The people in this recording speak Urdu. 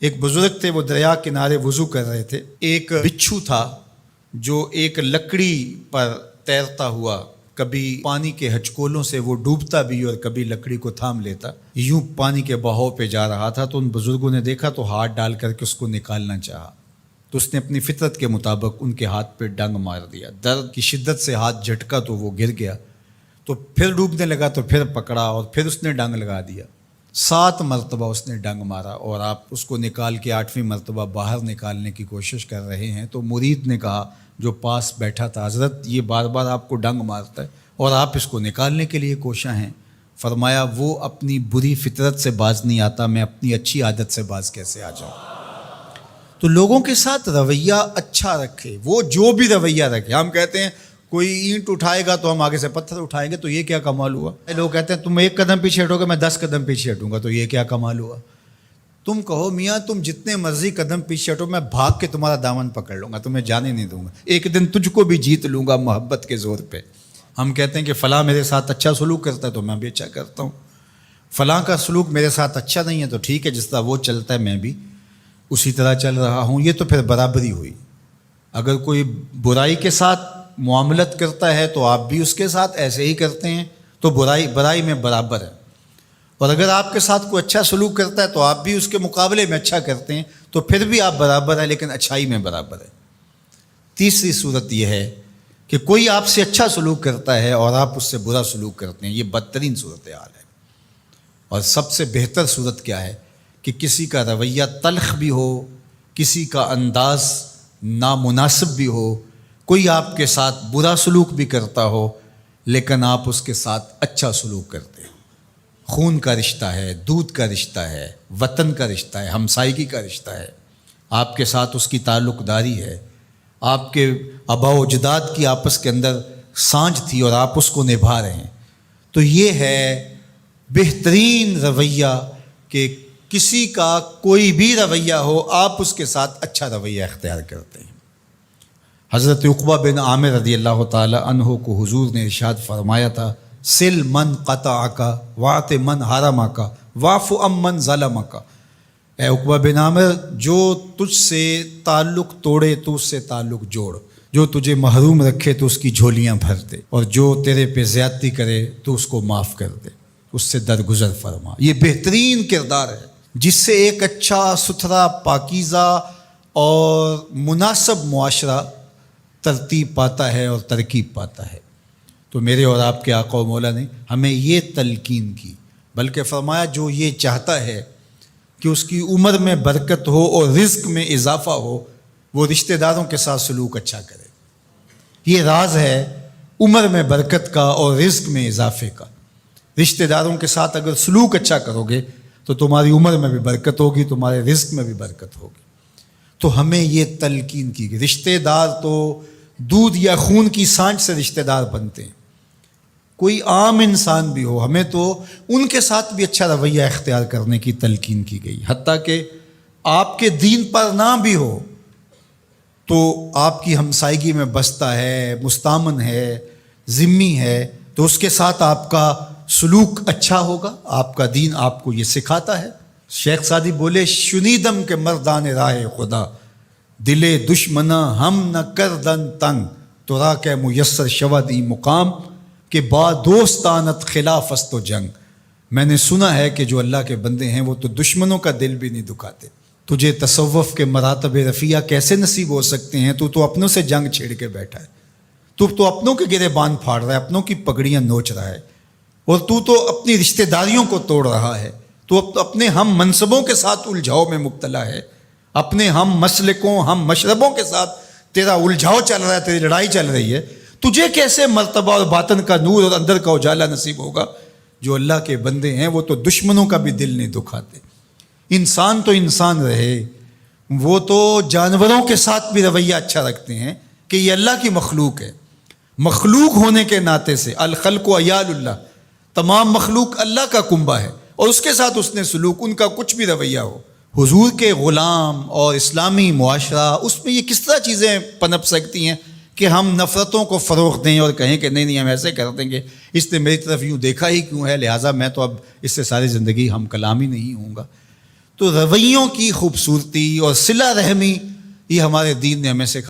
ایک بزرگ تھے، وہ دریا کنارے وضو کر رہے تھے۔ ایک بچھو تھا جو ایک لکڑی پر تیرتا ہوا، کبھی پانی کے ہچکولوں سے وہ ڈوبتا بھی اور کبھی لکڑی کو تھام لیتا، یوں پانی کے بہاؤ پہ جا رہا تھا۔ تو ان بزرگوں نے دیکھا تو ہاتھ ڈال کر کے اس کو نکالنا چاہا، تو اس نے اپنی فطرت کے مطابق ان کے ہاتھ پہ ڈنگ مار دیا۔ درد کی شدت سے ہاتھ جھٹکا تو وہ گر گیا، تو پھر ڈوبنے لگا تو پھر پکڑا اور پھر اس نے ڈنگ لگا دیا۔ 7 مرتبہ اس نے ڈنگ مارا اور آپ اس کو نکال کے 8ویں مرتبہ باہر نکالنے کی کوشش کر رہے ہیں۔ تو مرید نے کہا جو پاس بیٹھا تھا، حضرت یہ بار بار آپ کو ڈنگ مارتا ہے اور آپ اس کو نکالنے کے لیے کوشاں ہیں۔ فرمایا وہ اپنی بری فطرت سے باز نہیں آتا، میں اپنی اچھی عادت سے باز کیسے آ جاؤں؟ تو لوگوں کے ساتھ رویہ اچھا رکھے، وہ جو بھی رویہ رکھے۔ ہم کہتے ہیں کوئی اینٹ اٹھائے گا تو ہم آگے سے پتھر اٹھائیں گے، تو یہ کیا کمال ہوا؟ لوگ کہتے ہیں تم 1 قدم پیچھے ہٹو گے، میں 10 قدم پیچھے ہٹوں گا، تو یہ کیا کمال ہوا؟ تم کہو میاں تم جتنے مرضی قدم پیچھے ہٹو، میں بھاگ کے تمہارا دامن پکڑ لوں گا، تمہیں جانے نہیں دوں گا، ایک دن تجھ کو بھی جیت لوں گا محبت کے زور پہ۔ ہم کہتے ہیں کہ فلاں میرے ساتھ اچھا سلوک کرتا ہے تو میں بھی اچھا کرتا ہوں، فلاں کا سلوک میرے ساتھ اچھا نہیں ہے تو ٹھیک ہے، جس طرح وہ چلتا ہے میں بھی اسی طرح چل رہا ہوں۔ یہ تو پھر برابری ہوئی۔ اگر کوئی برائی کے ساتھ معاملت کرتا ہے تو آپ بھی اس کے ساتھ ایسے ہی کرتے ہیں، تو برائی میں برابر ہے۔ اور اگر آپ کے ساتھ کوئی اچھا سلوک کرتا ہے تو آپ بھی اس کے مقابلے میں اچھا کرتے ہیں، تو پھر بھی آپ برابر ہیں، لیکن اچھائی میں برابر ہے۔ تیسری صورت یہ ہے کہ کوئی آپ سے اچھا سلوک کرتا ہے اور آپ اس سے برا سلوک کرتے ہیں، یہ بدترین صورتحال ہے۔ اور سب سے بہتر صورت کیا ہے کہ کسی کا رویہ تلخ بھی ہو، کسی کا انداز نامناسب بھی ہو، کوئی آپ کے ساتھ برا سلوک بھی کرتا ہو لیکن آپ اس کے ساتھ اچھا سلوک کرتے ہیں۔ خون کا رشتہ ہے، دودھ کا رشتہ ہے، وطن کا رشتہ ہے، ہمسائیگی کا رشتہ ہے، آپ کے ساتھ اس کی تعلق داری ہے، آپ کے آباء و اجداد کی آپس کے اندر سانجھ تھی اور آپ اس کو نبھا رہے ہیں، تو یہ ہے بہترین رویہ کہ کسی کا کوئی بھی رویہ ہو آپ اس کے ساتھ اچھا رویہ اختیار کرتے ہیں۔ حضرت عقبہ بن عامر رضی اللہ تعالی عنہ کو حضور نے ارشاد فرمایا تھا، سل من قطعک واعط من حرمک واعف عن من ظلمک۔ اے عقبہ بن عامر، جو تجھ سے تعلق توڑے تو اس سے تعلق جوڑ، جو تجھے محروم رکھے تو اس کی جھولیاں بھر دے، اور جو تیرے پہ زیادتی کرے تو اس کو معاف کر دے، اس سے درگزر فرما۔ یہ بہترین کردار ہے جس سے ایک اچھا ستھرا پاکیزہ اور مناسب معاشرہ ترتیب پاتا ہے اور ترکیب پاتا ہے۔ تو میرے اور آپ کے آقا و مولا نے ہمیں یہ تلقین کی، بلکہ فرمایا جو یہ چاہتا ہے کہ اس کی عمر میں برکت ہو اور رزق میں اضافہ ہو، وہ رشتہ داروں کے ساتھ سلوک اچھا کرے۔ یہ راز ہے عمر میں برکت کا اور رزق میں اضافے کا۔ رشتہ داروں کے ساتھ اگر سلوک اچھا کرو گے تو تمہاری عمر میں بھی برکت ہوگی، تمہارے رزق میں بھی برکت ہوگی۔ تو ہمیں یہ تلقین کی گئی، رشتہ دار تو دودھ یا خون کی سانجھ سے رشتہ دار بنتے ہیں، کوئی عام انسان بھی ہو، ہمیں تو ان کے ساتھ بھی اچھا رویہ اختیار کرنے کی تلقین کی گئی۔ حتیٰ کہ آپ کے دین پر نہ بھی ہو تو آپ کی ہمسائیگی میں بستا ہے، مستامن ہے، ذمی ہے، تو اس کے ساتھ آپ کا سلوک اچھا ہوگا۔ آپ کا دین آپ کو یہ سکھاتا ہے۔ شیخ سعدی بولے، شنیدم کے مردان راہ خدا، دلے دشمنا ہم نہ کردن تنگ، تو را کہ میسر شود ای مقام، کہ با دوستانت خلاف است و جنگ۔ میں نے سنا ہے کہ جو اللہ کے بندے ہیں وہ تو دشمنوں کا دل بھی نہیں دکھاتے۔ تجھے تصوف کے مراتب رفیع کیسے نصیب ہو سکتے ہیں؟ تو اپنوں سے جنگ چھیڑ کے بیٹھا ہے، تو اپنوں کے گریبان پھاڑ رہا ہے، اپنوں کی پگڑیاں نوچ رہا ہے، اور تو اپنی رشتہ داریوں کو توڑ رہا ہے، تو اپنے ہم منصبوں کے ساتھ الجھاؤ میں مبتلا ہے، اپنے ہم مسلکوں ہم مشربوں کے ساتھ تیرا الجھاؤ چل رہا ہے، تیری لڑائی چل رہی ہے۔ تجھے کیسے مرتبہ اور باطن کا نور اور اندر کا اجالا نصیب ہوگا؟ جو اللہ کے بندے ہیں وہ تو دشمنوں کا بھی دل نہیں دکھاتے۔ انسان تو انسان رہے، وہ تو جانوروں کے ساتھ بھی رویہ اچھا رکھتے ہیں کہ یہ اللہ کی مخلوق ہے۔ مخلوق ہونے کے ناطے سے الخلق و عیال اللہ، تمام مخلوق اللہ کا کنبہ ہے، اور اس کے ساتھ اس نے سلوک، ان کا کچھ بھی رویہ ہو۔ حضور کے غلام اور اسلامی معاشرہ، اس میں یہ کس طرح چیزیں پنپ سکتی ہیں کہ ہم نفرتوں کو فروغ دیں اور کہیں کہ نہیں ہم ایسے کر دیں گے، اس نے میری طرف یوں دیکھا ہی کیوں ہے، لہٰذا میں تو اب اس سے ساری زندگی ہم کلام ہی نہیں ہوں گا۔ تو رویوں کی خوبصورتی اور صلہ رحمی یہ ہمارے دین نے ہمیں سکھایا.